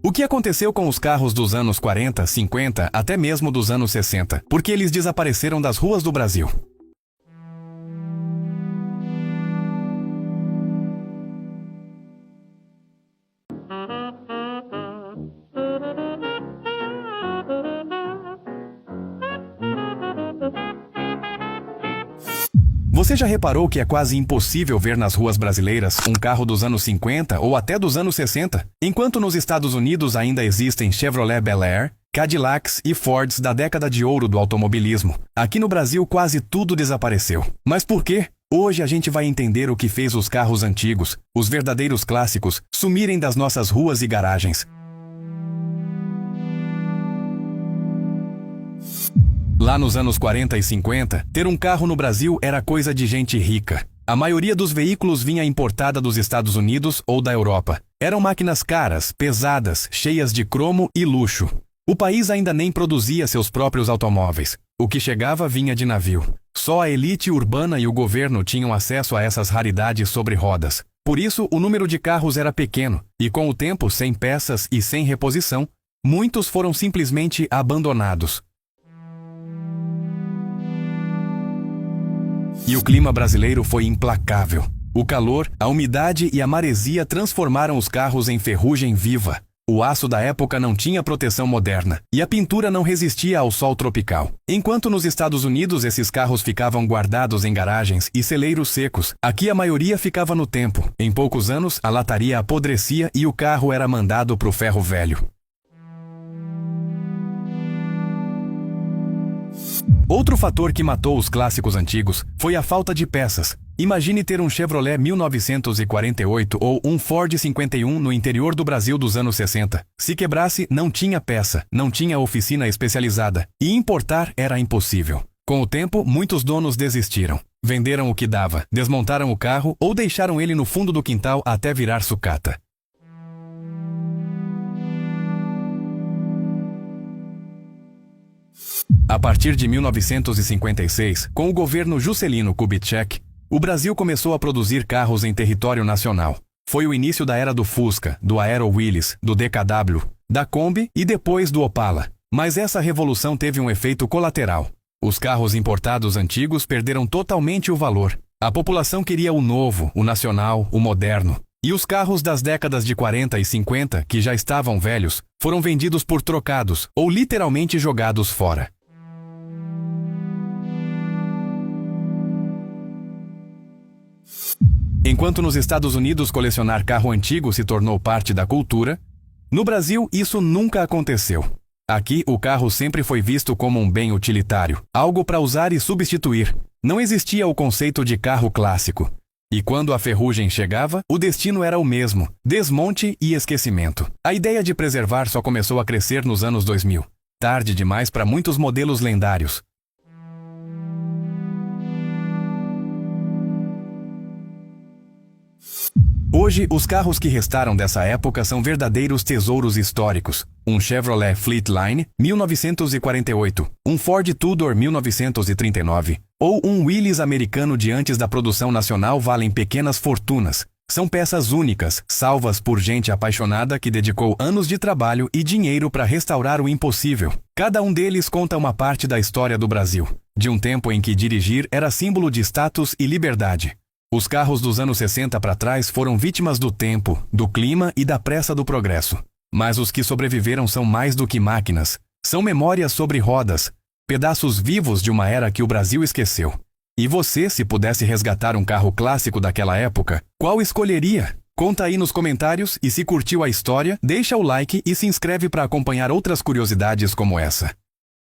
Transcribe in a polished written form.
O que aconteceu com os carros dos anos 40, 50, até mesmo dos anos 60? Por que eles desapareceram das ruas do Brasil? Você já reparou que é quase impossível ver nas ruas brasileiras um carro dos anos 50 ou até dos anos 60? Enquanto nos Estados Unidos ainda existem Chevrolet Bel Air, Cadillacs e Fords da década de ouro do automobilismo, aqui no Brasil quase tudo desapareceu. Mas por quê? Hoje a gente vai entender o que fez os carros antigos, os verdadeiros clássicos, sumirem das nossas ruas e garagens. Lá nos anos 40 e 50, ter um carro no Brasil era coisa de gente rica. A maioria dos veículos vinha importada dos Estados Unidos ou da Europa. Eram máquinas caras, pesadas, cheias de cromo e luxo. O país ainda nem produzia seus próprios automóveis. O que chegava vinha de navio. Só a elite urbana e o governo tinham acesso a essas raridades sobre rodas. Por isso, o número de carros era pequeno, e com o tempo, sem peças e sem reposição, muitos foram simplesmente abandonados. E o clima brasileiro foi implacável. O calor, a umidade e a maresia transformaram os carros em ferrugem viva. O aço da época não tinha proteção moderna, e a pintura não resistia ao sol tropical. Enquanto nos Estados Unidos esses carros ficavam guardados em garagens e celeiros secos, aqui a maioria ficava no tempo. Em poucos anos, a lataria apodrecia e o carro era mandado para o ferro velho. Outro fator que matou os clássicos antigos foi a falta de peças. Imagine ter um Chevrolet 1948 ou um Ford 51 no interior do Brasil dos anos 60. Se quebrasse, não tinha peça, não tinha oficina especializada, e importar era impossível. Com o tempo, muitos donos desistiram. Venderam o que dava, desmontaram o carro ou deixaram ele no fundo do quintal até virar sucata. A partir de 1956, com o governo Juscelino Kubitschek, o Brasil começou a produzir carros em território nacional. Foi o início da era do Fusca, do Aero Willys, do DKW, da Kombi e depois do Opala. Mas essa revolução teve um efeito colateral. Os carros importados antigos perderam totalmente o valor. A população queria o novo, o nacional, o moderno. E os carros das décadas de 40 e 50, que já estavam velhos, foram vendidos por trocados ou literalmente jogados fora. Enquanto nos Estados Unidos colecionar carro antigo se tornou parte da cultura, no Brasil isso nunca aconteceu. Aqui o carro sempre foi visto como um bem utilitário, algo para usar e substituir. Não existia o conceito de carro clássico. E quando a ferrugem chegava, o destino era o mesmo: desmonte e esquecimento. A ideia de preservar só começou a crescer nos anos 2000. Tarde demais para muitos modelos lendários. Hoje, os carros que restaram dessa época são verdadeiros tesouros históricos. Um Chevrolet Fleetline, 1948, um Ford Tudor 1939, ou um Willys americano de antes da produção nacional valem pequenas fortunas. São peças únicas, salvas por gente apaixonada que dedicou anos de trabalho e dinheiro para restaurar o impossível. Cada um deles conta uma parte da história do Brasil, de um tempo em que dirigir era símbolo de status e liberdade. Os carros dos anos 60 para trás foram vítimas do tempo, do clima e da pressa do progresso. Mas os que sobreviveram são mais do que máquinas. São memórias sobre rodas, pedaços vivos de uma era que o Brasil esqueceu. E você, se pudesse resgatar um carro clássico daquela época, qual escolheria? Conta aí nos comentários e se curtiu a história, deixa o like e se inscreve para acompanhar outras curiosidades como essa.